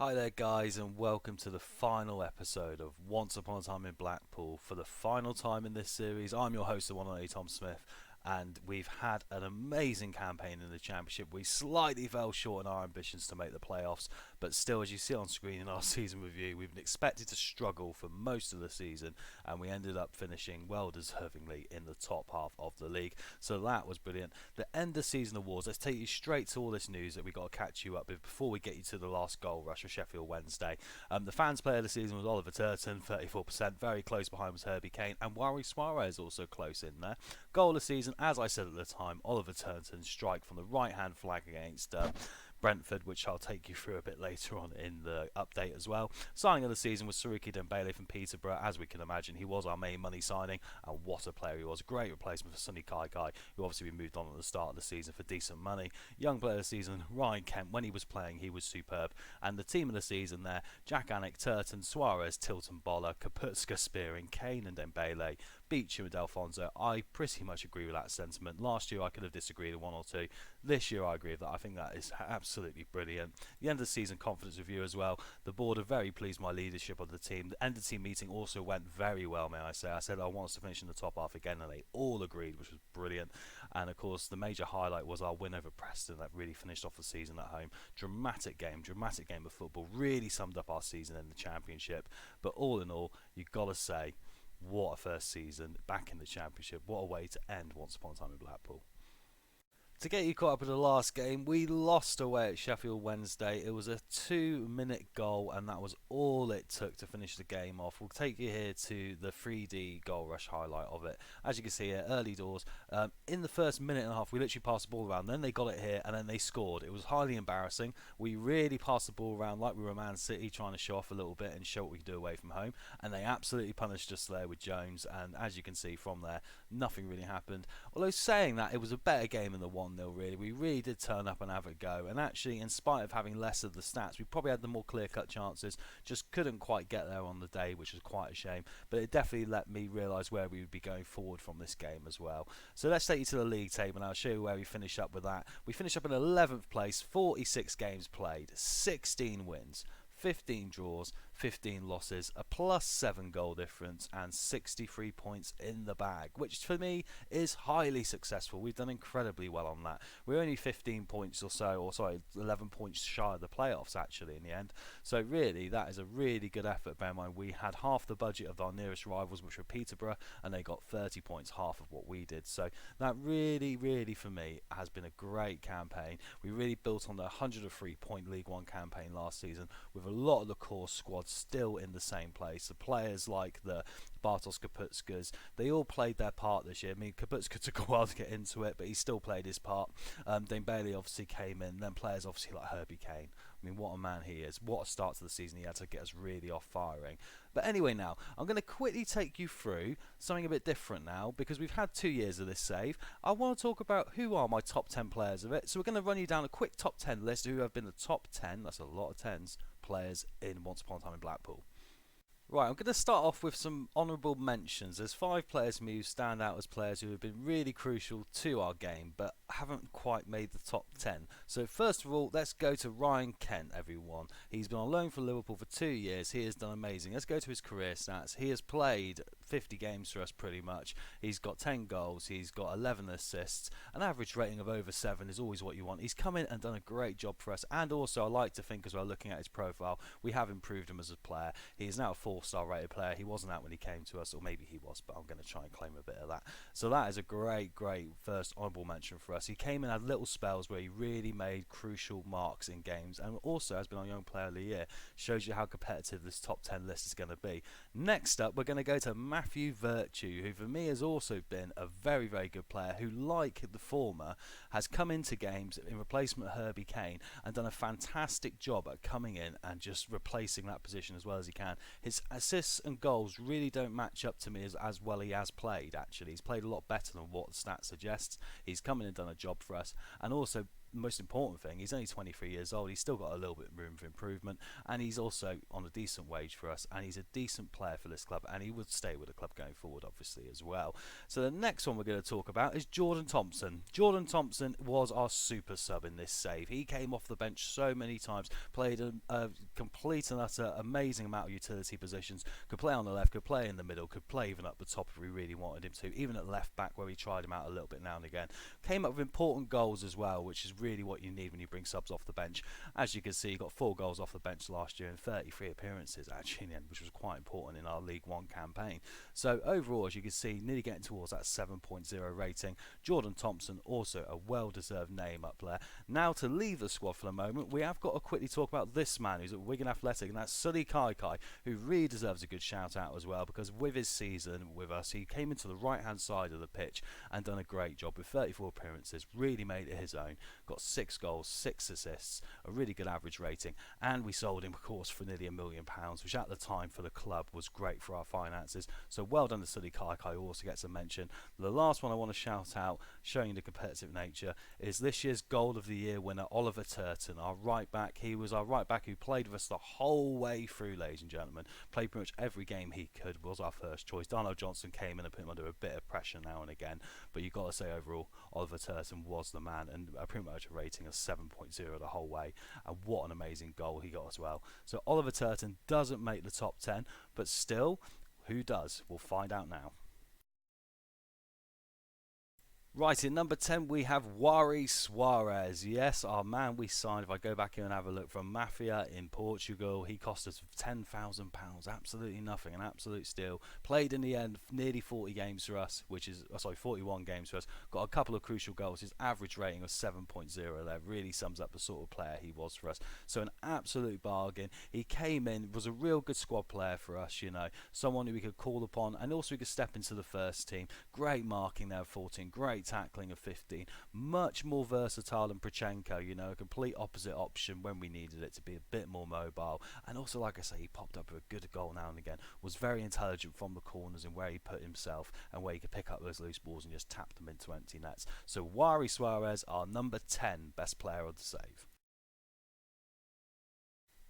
Hi there guys, and welcome to the final episode of Once Upon a Time in Blackpool. For the final time in this series, I'm your host, the one and only Tom Smith, and we've had an amazing campaign in the Championship. We slightly fell short in our ambitions to make the playoffs, but still, as you see on screen in our season review, we've been expected to struggle for most of the season, and we ended up finishing well deservingly in the top half of the league. So that was brilliant. The end of season awards, let's take you straight to all this news that we got to catch you up with before we get you to the last goal rush of Sheffield Wednesday. The fans player of the season was Oliver Turton, 34%, very close behind was Herbie Kane, and Suarez also close in there. Goal of the season, as I said at the time, Oliver Turton's strike from the right hand flag against Brentford, which I'll take you through a bit later on in the update as well. Signing of the season was Suarez Dembele from Peterborough. As we can imagine, he was our main money signing, and what a player he was. A great replacement for Sonny Kai, who obviously we moved on at the start of the season for decent money. Young player of the season, Ryan Kent. When he was playing, he was superb. And the team of the season there, Jack Anik, Turton, Suarez, Tilton Boller, Kaputska, Spearing, Kane and Dembele, Beecham and Fonzo. I pretty much agree with that sentiment. Last year I could have disagreed with one or two. This year I agree with that. I think that is absolutely brilliant. The end of the season confidence review as well. The board are very pleased with my leadership of the team. The end of the team meeting also went very well, may I say. I said I want us to finish in the top half again, and they all agreed, which was brilliant. And of course the major highlight was our win over Preston that really finished off the season at home. Dramatic game of football. Really summed up our season in the Championship. But all in all, you've got to say, what a first season back in the Championship. What a way to end Once Upon a Time in Blackpool. To get you caught up with the last game, we lost away at Sheffield Wednesday. It was a 2-minute goal, and that was all it took to finish the game off. We'll take you here to the 3D goal rush highlight of it. As you can see here, early doors. In the first minute and a half, we literally passed the ball around. Then they got it here, and then they scored. It was highly embarrassing. We really passed the ball around like we were Man City, trying to show off a little bit and show what we could do away from home. And they absolutely punished us there with Jones. And as you can see from there, nothing really happened. Although saying that, it was a better game than the 1-0 really. We really did turn up and have a go, and actually in spite of having less of the stats, we probably had the more clear-cut chances, just couldn't quite get there on the day, which was quite a shame. But it definitely let me realise where we would be going forward from this game as well. So let's take you to the league table and I'll show you where we finish up with that. We finished up in 11th place, 46 games played, 16 wins, 15 draws, 15 losses, a +7 goal difference, and 63 points in the bag, which for me is highly successful. We've done incredibly well on that. We're only 15 points or so, or sorry, 11 points shy of the playoffs actually in the end. So really, that is a really good effort. Bear in mind, we had half the budget of our nearest rivals, which were Peterborough, and they got 30 points, half of what we did. So that really for me has been a great campaign. We really built on the 103-point League One campaign last season with a lot of the core squad still in the same place. The players like the Bartosz Kaputskas, they all played their part this year. I mean, Kaputska took a while to get into it, but he still played his part. Dembele obviously came in. Then players obviously like Herbie Kane. I mean, what a man he is. What a start to the season he had to get us really off firing. But anyway, now, I'm going to quickly take you through something a bit different now, because we've had 2 years of this save. I want to talk about who are my top 10 players of it. So we're going to run you down a quick top 10 list of who have been the top 10, that's a lot of 10s, players in Once Upon a Time in Blackpool. Right, I'm going to start off with some honourable mentions. There's 5 players for me who stand out as players who have been really crucial to our game, but haven't quite made the top 10. So first of all, let's go to Ryan Kent, everyone. He's been on loan for Liverpool for 2 years. He has done amazing. Let's go to his career stats. He has played 50 games for us pretty much. He's got 10 goals. He's got 11 assists. An average rating of over 7 is always what you want. He's come in and done a great job for us. And also, I like to think as well, looking at his profile, we have improved him as a player. He is now a 4-star rated player. He wasn't that when he came to us, or maybe he was, but I'm going to try and claim a bit of that. So that is a great first honourable mention for us. He came in, had little spells where he really made crucial marks in games, and also has been our Young Player of the Year. Shows you how competitive this top 10 list is going to be. Next up, we're going to go to Matthew Virtue, who for me has also been a very good player, who, like the former, has come into games in replacement of Herbie Kane and done a fantastic job at coming in and just replacing that position as well as he can. His assists and goals really don't match up to me as well he has played. Actually, he's played a lot better than what the stats suggests. He's come in and done a job for us, and also most important thing, he's only 23 years old. He's still got a little bit of room for improvement, and he's also on a decent wage for us, and he's a decent player for this club, and he would stay with the club going forward, obviously, as well. So the next one we're going to talk about is Jordan Thompson. Jordan Thompson was our super sub in this save. He came off the bench so many times, played a complete and utter amazing amount of utility positions, could play on the left, could play in the middle, could play even up the top if we really wanted him to, even at left back where we tried him out a little bit now and again. Came up with important goals as well, which is really what you need when you bring subs off the bench. As you can see, he got 4 goals off the bench last year in 33 appearances actually in the end, which was quite important in our League One campaign. So overall, as you can see, nearly getting towards that 7.0 rating. Jordan Thompson, also a well-deserved name up there. Now to leave the squad for the moment, we have got to quickly talk about this man who's at Wigan Athletic, and that's Sully Kaikai, who really deserves a good shout out as well, because with his season with us, he came into the right hand side of the pitch and done a great job with 34 appearances, really made it his own, got 6 goals, 6 assists, a really good average rating, and we sold him of course for nearly £1 million, which at the time for the club was great for our finances. So well done to Sully Kaikai, who also gets a mention. The last one I want to shout out, showing the competitive nature, is this year's Goal of the Year winner Oliver Turton, our right back. He was our right back who played with us the whole way through, ladies and gentlemen, played pretty much every game he could, was our first choice. Darnell Johnson came in and put him under a bit of pressure now and again, but you've got to say overall Oliver Turton was the man, and pretty much a rating of 7.0 the whole way, and what an amazing goal he got as well. So Oliver Turton doesn't make the top 10, but still, who does? We'll find out now. Right, in number 10 we have Suarez. Yes, our man we signed. If I go back here and have a look, from Mafia in Portugal, he cost us £10,000. Absolutely nothing, an absolute steal. Played in the end nearly 40 games for us, which is, 41 games for us. Got a couple of crucial goals. His average rating was 7.0 there. Really sums up the sort of player he was for us. So an absolute bargain. He came in, was a real good squad player for us, you know. Someone who we could call upon, and also we could step into the first team. Great marking there, 14. Great tackling of 15, much more versatile than Prochenko, you know, a complete opposite option when we needed it to be a bit more mobile, and also, like I say, he popped up with a good goal now and again, was very intelligent from the corners and where he put himself and where he could pick up those loose balls and just tap them into empty nets. So Suarez, our number 10 best player of the save.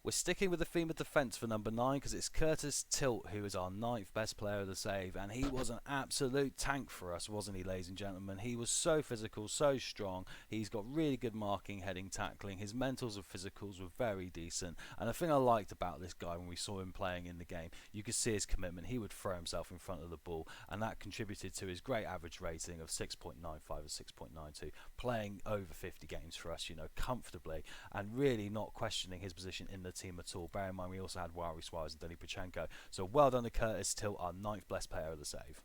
We're sticking with the theme of defence for number 9, because it's Curtis Tilt who is our 9th best player of the save, and he was an absolute tank for us, wasn't he, ladies and gentlemen? He was so physical, so strong. He's got really good marking, heading, tackling. His mentals and physicals were very decent, and the thing I liked about this guy when we saw him playing in the game, you could see his commitment. He would throw himself in front of the ball, and that contributed to his great average rating of 6.95 or 6.92, playing over 50 games for us, you know, comfortably, and really not questioning his position in the team at all. Bear in mind we also had Suarez and Denis Cheryshev. So well done to Curtis Tilt, our 9th best player of the save.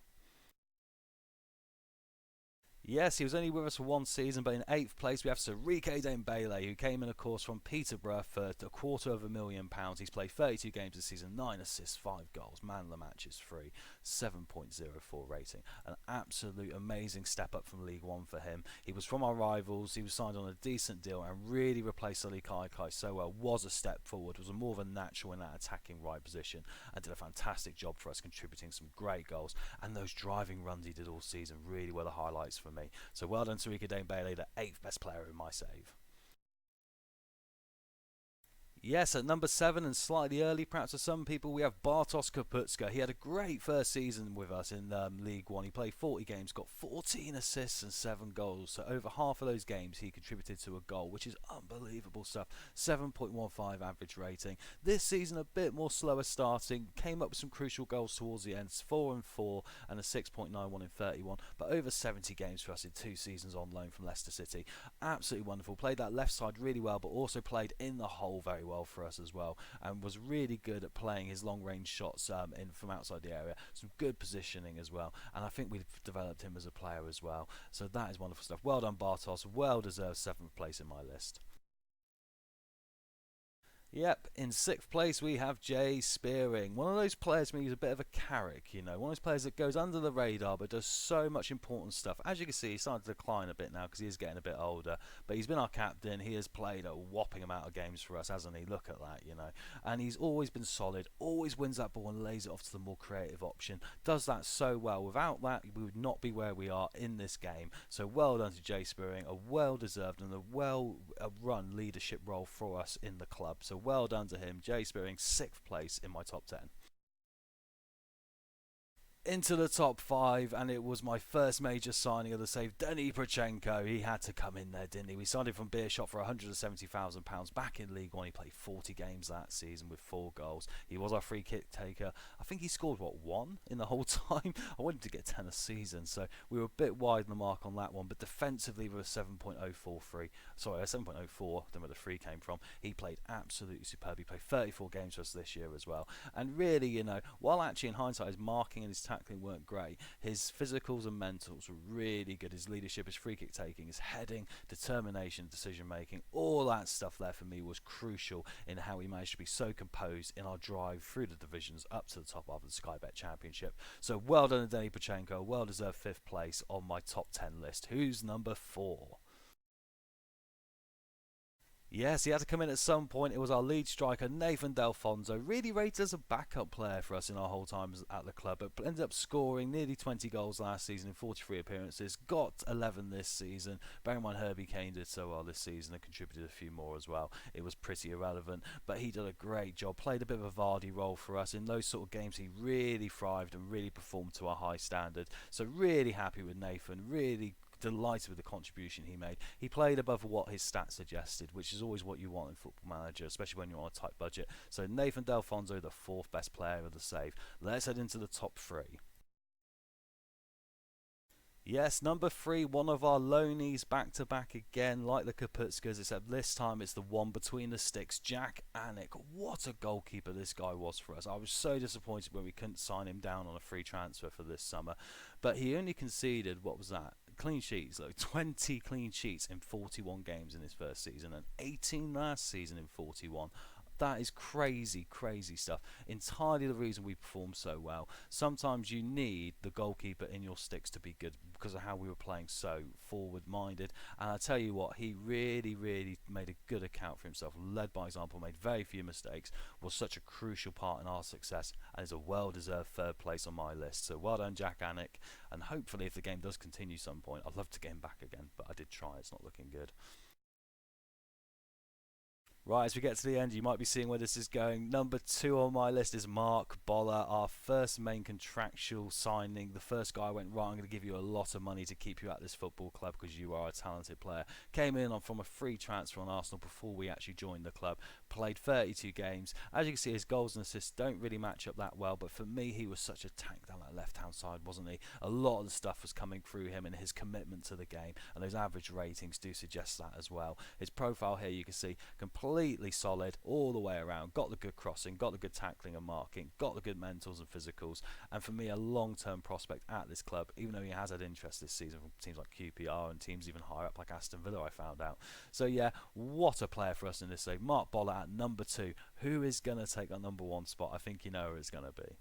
Yes, he was only with us for 1 season, but in 8th place we have Enrique Dembele, who came in, of course, from Peterborough for £250,000. He's played 32 games this season, 9 assists, 5 goals. Man of the match is free, 7.04 rating. An absolute amazing step up from League One for him. He was from our rivals, he was signed on a decent deal and really replaced Sully Kaikai so well. Was a step forward, was more of a natural in that attacking right position, and did a fantastic job for us, contributing some great goals. And those driving runs he did all season really were the highlights for me. So well done to Enrique Dembele, the 8th best player in my save. Yes, at number 7, and slightly early perhaps for some people, we have Bartosz Kaputska. He had a great first season with us in League One. He played 40 games, got 14 assists and 7 goals. So over half of those games he contributed to a goal, which is unbelievable stuff. 7.15 average rating. This season a bit more slower starting, came up with some crucial goals towards the end, 4 and 4 and a 6.91 in 31, but over 70 games for us in 2 seasons on loan from Leicester City. Absolutely wonderful. Played that left side really well, but also played in the hole very well for us as well, and was really good at playing his long range shots in from outside the area. Some good positioning as well, and I think we've developed him as a player as well. So that is wonderful stuff. Well done, Bartos. Well deserved 7th place in my list. Yep, in sixth place we have Jay Spearing. One of those players who's a bit of a carrick, you know, one of those players that goes under the radar but does so much important stuff. As you can see, he's starting to decline a bit now because he is getting a bit older, but he's been our captain. He has played a whopping amount of games for us, hasn't he? Look at that, you know. And he's always been solid, always wins that ball and lays it off to the more creative option. Does that so well. Without that, we would not be where we are in this game. So well done to Jay Spearing, a well-deserved and a well-run leadership role for us in the club. So well done to him. Jay Spearing, 6th place in my top 10. Into the top 5, and it was my first major signing of the save. Denis Cheryshev, he had to come in there, didn't he? We signed him from Beershot for £170,000 back in League One. He played 40 games that season with 4 goals. He was our free kick taker. I think he scored, what, 1 in the whole time? I wanted to get 10 a season, so we were a bit wide on the mark on that one, but defensively we were 7.043. Sorry, 7.04, I don't know where the 3 came from. He played absolutely superb. He played 34 games for us this year as well. And really, you know, while actually in hindsight his marking and his tackling weren't great, his physicals and mentals were really good. His leadership, his free kick taking, his heading, determination, decision making, all that stuff there for me was crucial in how he managed to be so composed in our drive through the divisions up to the top of the Sky Bet Championship. So well done to Denis Cheryshev, well deserved 5th place on my top 10 list. Who's number 4? Yes, he had to come in at some point. It was our lead striker, Nathan Fonzo, really rated as a backup player for us in our whole time at the club, but ended up scoring nearly 20 goals last season in 43 appearances, got 11 this season. Bear in mind Herbie Kane did so well this season and contributed a few more as well. It was pretty irrelevant, but he did a great job, played a bit of a Vardy role for us. In those sort of games he really thrived and really performed to a high standard. So really happy with Nathan, really delighted with the contribution he made. He played above what his stats suggested, which is always what you want in Football Manager, especially when you're on a tight budget. So Nathan Fonzo, the 4th best player of the save. Let's head into the top 3. Yes, number 3, one of our loanies back to back again, like the Kaputskas, except this time it's the one between the sticks, Jack Anik. What a goalkeeper this guy was for us. I was so disappointed when we couldn't sign him down on a free transfer for this summer, but he only conceded, what was that? Clean sheets, though. 20 clean sheets in 41 games in his first season and 18 last season in 41. That is crazy, crazy stuff. Entirely the reason we perform so well. Sometimes you need the goalkeeper in your sticks to be good because of how we were playing so forward-minded. And I tell you what, he really, really made a good account for himself. Led by example, made very few mistakes, was such a crucial part in our success, and is a well-deserved 3rd place on my list. So well done, Jack Anik. And hopefully, if the game does continue some point, I'd love to get him back again. But I did try. It's not looking good. Right, as we get to the end, you might be seeing where this is going. Number 2 on my list is Mark Boller, our first main contractual signing. The first guy went, right, I'm going to give you a lot of money to keep you at this football club because you are a talented player. Came in from a free transfer on Arsenal before we actually joined the club. Played 32 games. As you can see, his goals and assists don't really match up that well, but for me, he was such a tank down that left-hand side, wasn't he? A lot of the stuff was coming through him and his commitment to the game, and those average ratings do suggest that as well. His profile here, you can see, completely solid all the way around. Got the good crossing, got the good tackling and marking, got the good mentals and physicals, and for me, a long-term prospect at this club, even though he has had interest this season from teams like QPR and teams even higher up like Aston Villa, I found out. So yeah, what a player for us in this save. Mark Boller at number 2. Who is going to take that number 1 spot? I think you know who it's going to be.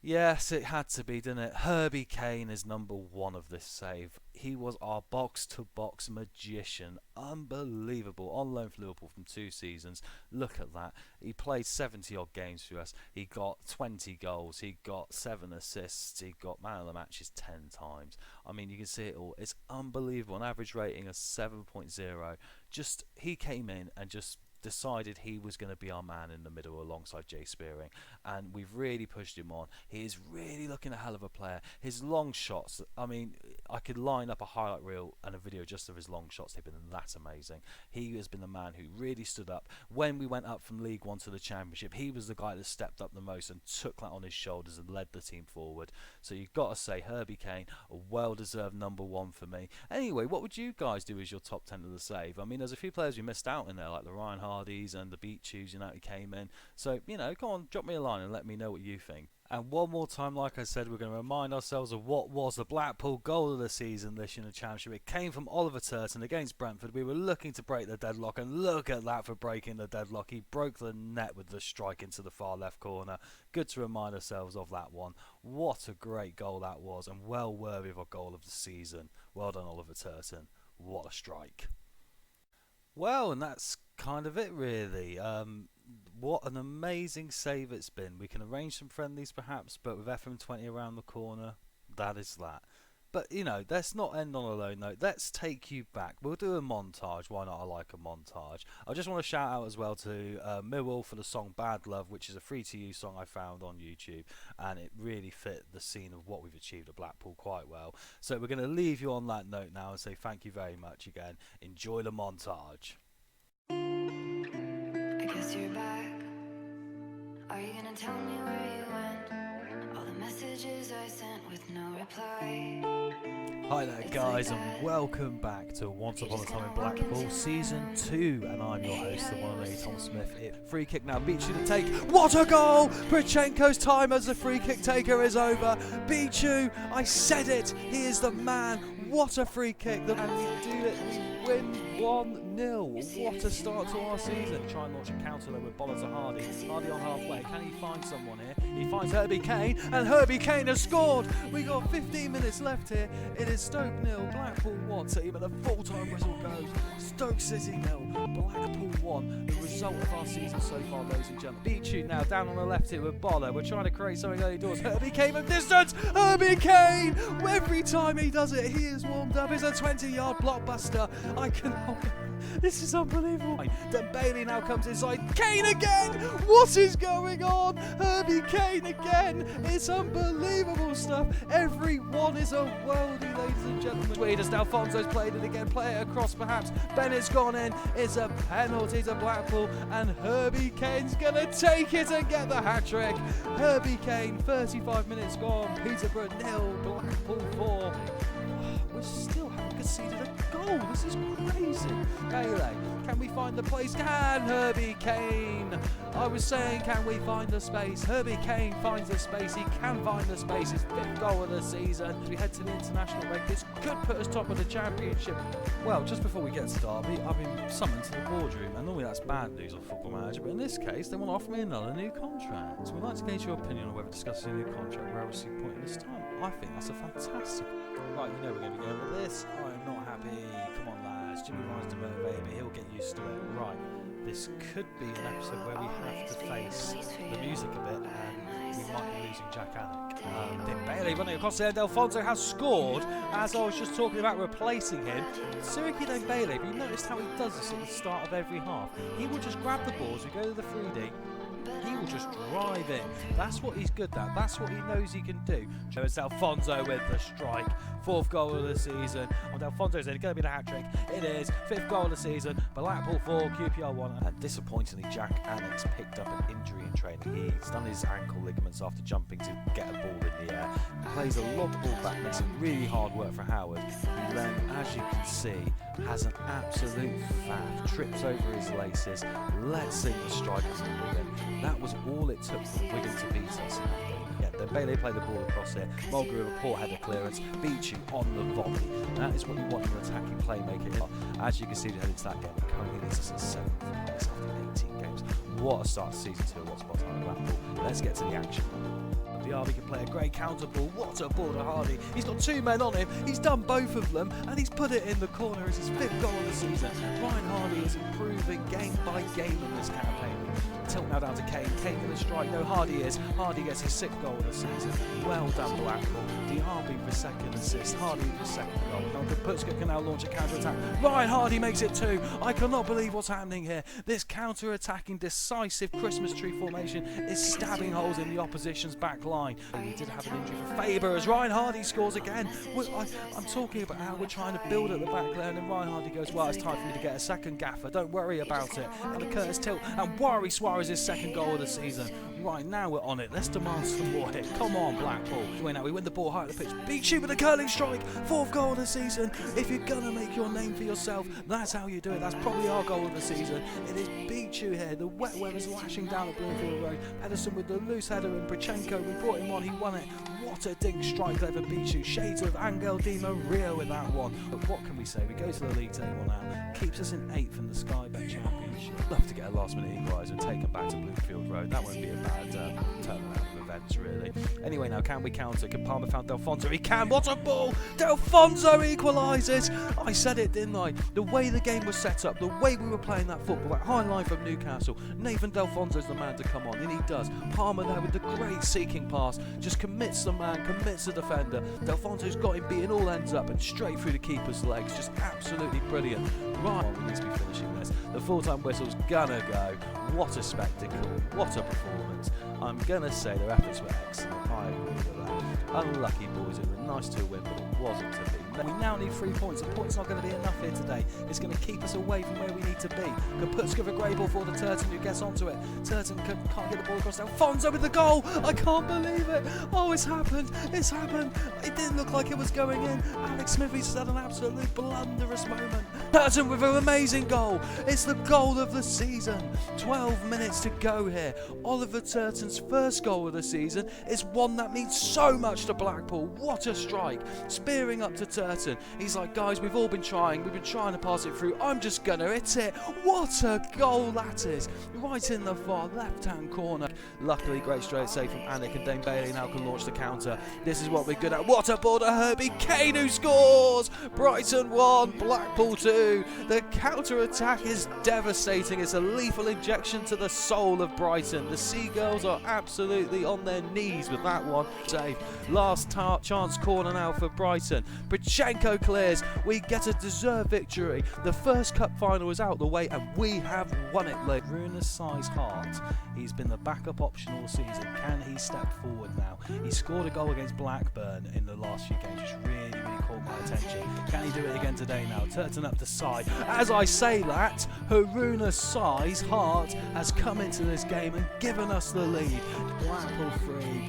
Yes, it had to be, didn't it? Herbie Kane is number 1 of this save. He was our box-to-box magician. Unbelievable. On loan for Liverpool from 2 seasons. Look at that. He played 70-odd games for us. He got 20 goals. He got 7 assists. He got man of the matches 10 times. I mean, you can see it all. It's unbelievable. An average rating of 7.0. Just, he came in and just decided he was going to be our man in the middle alongside Jay Spearing, and we've really pushed him on. He is really looking a hell of a player. His long shots, I mean, I could line up a highlight reel and a video just of his long shots. They've been that amazing. He has been the man who really stood up when we went up from League One to the Championship. He was the guy that stepped up the most and took that on his shoulders and led the team forward. So you've got to say Herbie Kane, a well-deserved number 1 for me. Anyway, what would you guys do as your top 10 of the save? I mean, there's a few players we missed out in there, like the Ryan Hardys and the Beat Chews, he came in. So, go on, drop me a line and let me know what you think. And one more time, like I said, we're going to remind ourselves of what was the Blackpool goal of the season this year in the Championship. It came from Oliver Turton against Brentford. We were looking to break the deadlock, and look at that for breaking the deadlock. He broke the net with the strike into the far left corner. Good to remind ourselves of that one. What a great goal that was, and well worthy of a goal of the season. Well done, Oliver Turton. What a strike. Well, and that's kind of it, really. What an amazing save it's been. We can arrange some friendlies perhaps, but with FM20 around the corner, that is that. But, let's not end on a low note. Let's take you back. We'll do a montage. Why not? I like a montage. I just want to shout out as well to Millwall for the song Bad Love, which is a free-to-use song I found on YouTube, and it really fit the scene of what we've achieved at Blackpool quite well. So we're going to leave you on that note now and say thank you very much again. Enjoy the montage. I guess you're back. Are you gonna tell me where you went? All the messages I sent with no reply. Hi there guys, and welcome back to Once Upon a Time in Blackpool Season 2, and I'm your host, the one and only Tom Smith. Free kick now, Bichu to take. What a goal! Prachenko's time as the free kick taker is over. Bichu, I said it, he is the man. What a free kick, and we do it, we win 1-0. What a start to our season. Try and launch a counter though with Bollard to Hardy. Hardy on halfway, can he find someone here? He finds Herbie Kane, and Herbie Kane has scored. We got 15 minutes left here. It is Stoke 0, Blackpool 1. So even the full-time whistle goes. Stoke City 0, Blackpool 1. The result of our season so far, ladies and gentlemen. Bichu now down on the left here with Bollard. We're trying to create something early doors. Herbie Kane from distance. Herbie Kane! Every time he does it, he is warmed up. It's a 20-yard blockbuster. I cannot... This is unbelievable. Then Bailey now comes inside. Kane again! What is going on? Herbie Kane again! It's unbelievable stuff. Everyone is a worldie, ladies and gentlemen. Tweeders now, Fonzo's played it again. Play it across perhaps. Bennett's gone in. It's a penalty to Blackpool, and Herbie Kane's going to take it and get the hat-trick. Herbie Kane, 35 minutes gone. Peterborough 0, Blackpool 4. We still haven't conceded a goal. This is crazy. Bailey, can we find the place? Can Herbie Kane? I was saying, can we find the space? Herbie Kane finds the space. He can find the space. His 5th goal of the season. As we head to the international break, this could put us top of the Championship. Well, just before we get to Derby, I've been summoned to the boardroom, and normally that's bad news on Football Manager, but in this case, they want to offer me another new contract. So we'd like to gauge your opinion on whether discussing a new contract where I receive point in this time. I think that's a fantastic. Right, we're going to be going with this. I'm not happy. Come on, lads. Jimmy Ryan's demotivated, but he'll get used to it. Right, this could be an episode where we have to face the music a bit, and we might be losing Jack Alec. Then Bailey running across the end. Fonzo has scored. As I was just talking about replacing him, Siriki then Bailey. But you noticed how he does this at the start of every half. He will just grab the ball as we go to the 3D. He will just drive in. That's what he's good at. That's what he knows he can do. It's Alfonso with the strike. 4th goal of the season. And Alfonso's in. It's going to be the hat-trick. It is. 5th goal of the season. Blackpool 4, QPR 1. And disappointingly, Jack Alex picked up an injury in training. He's done his ankle ligaments after jumping to get a ball in the air. Plays a long ball back. Makes it really hard work for Howard. Who then, as you can see, has an absolute faff. Trips over his laces. Let's see the strikers in Wigan. That was all it took for Wigan to beat us. Yeah, then Bailey played the ball across here. Mulgrew with a poor header clearance. Bichu on the volley. That is what you want in an attacking playmaker. As you can see, heading into that game, currently leads us in 7th place after 18 games. What a start to season 2 of What's Upon a Time in Blackpool. Let's get to the action. Harvey can play a great counter ball. What a ball to Hardy. He's got 2 men on him. He's done both of them, and he's put it in the corner as his 5th goal of the season. Ryan Hardy is improving game by game in this campaign. Tilt now down to Kane. Kane going to strike. No, Hardy is. Hardy gets his 6th goal of the season. Well done, Blackpool. Diaby for 2nd assist. Hardy for 2nd goal. Putska can now launch a counter-attack. Ryan Hardy makes it 2. I cannot believe what's happening here. This counter-attacking, decisive Christmas tree formation is stabbing holes in the opposition's back line. And we did have an injury for Faber as Ryan Hardy scores again. I'm talking about how we're trying to build at the back there, and then Ryan Hardy goes, well, it's time for me to get a 2nd gaffer. Don't worry about it. And the Curtis tilt and Warri Suarez's 2nd goal of the season. Right, now we're on it. Let's demand some more here. Come on, Blackpool. Now we win the ball high at the pitch. Beat shoot with a curling strike. 4th goal of the season. If you're going to make your name for yourself, that's how you do it. That's probably our goal of the season. It is beat you here. The wet weather's lashing down at Bloomfield Road. Patterson with the loose header and Brichenko. We brought him on. He won it. What a dink strike, clever beat you. Shades of Angel Di Maria with that one. But what can we say? We go to the league table now. Keeps us in 8th in the Sky Bet Championship. Love to get a last minute equaliser and take him back to Bloomfield Road. That won't be a bad turnaround of events, really. Anyway, now can we counter? Can Palmer found Del Fonzo? He can. What a ball! Del Fonzo equalises. I said it, didn't I? The way the game was set up, the way we were playing that football, that high line from Newcastle. Nathan Del Fonzo's the man to come on, and he does. Palmer there with the great seeking pass, just commits the man, commits the defender. Del Fonzo's got him beating all ends up and straight through the keeper's legs. Just absolutely brilliant. Right, we need to be finishing this. The full-time whistle's gonna go. What a spectacle, what a performance. I'm gonna say their efforts were excellent. I agree with that. Unlucky boys, it was nice to win, but it wasn't to be. We now need 3 points. A point's not going to be enough here today. It's going to keep us away from where we need to be. Kaputska for grey ball for the Turton who gets onto it. Turton can't get the ball across now. Fonzo with the goal! I can't believe it! Oh, it's happened! It's happened! It didn't look like it was going in. Alex Smithies had an absolutely blunderous moment. Turton with an amazing goal. It's the goal of the season. 12 minutes to go here. Oliver Turton's first goal of the season is one that means so much to Blackpool. What a strike. Spearing up to Turton. He's like, guys, we've all been trying. We've been trying to pass it through. I'm just going to hit it. What a goal that is. Right in the far left-hand corner. Luckily, great straight save from Anik, and Dane Bailey now can launch the counter. This is what we're good at. What a ball to Herbie Kane who scores. Brighton 1, Blackpool 2. The counter-attack is devastating. It's a lethal injection to the soul of Brighton. The Seagulls are absolutely on their knees with that one. Save. Last chance corner now for Brighton. Brichenko clears. We get a deserved victory. The first cup final is out the way and we have won it, late. Ruinous size heart. He's been the backup option all season. Can he step forward now? He scored a goal against Blackburn in the last few games, which really caught my attention. Can he do it again today now? Turton up the side. As I say that, Haruna size heart has come into this game and given us the lead. Blackpool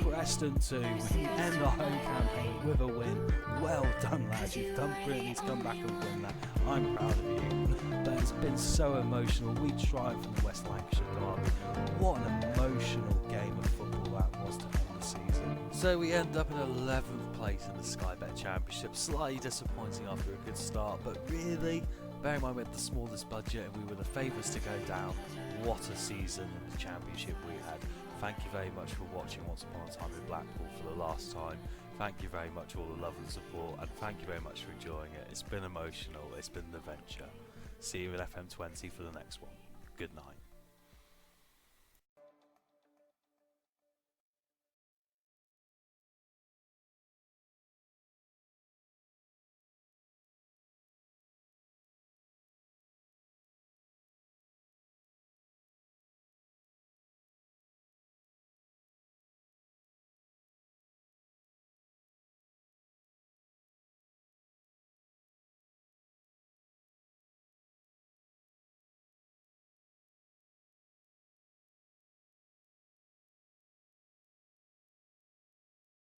3, Preston 2. We end the home campaign with a win. Well done, lads. You've done brilliantly to come back and win that. I'm proud of you. But it's been so emotional. We triumphed from the West Lancashire derby. What an emotional game of football that was to end the season. So we end up in 11th place in the Sky Bet Championship. Slightly disappointing after a good start, but really, bear in mind we had the smallest budget and we were the favourites to go down. What a season in the Championship we had. Thank you very much for watching Once Upon a Time in Blackpool for the last time. Thank you very much for all the love and support, and thank you very much for enjoying it. It's been emotional, it's been an adventure. See you at FM20 for the next one. Good night.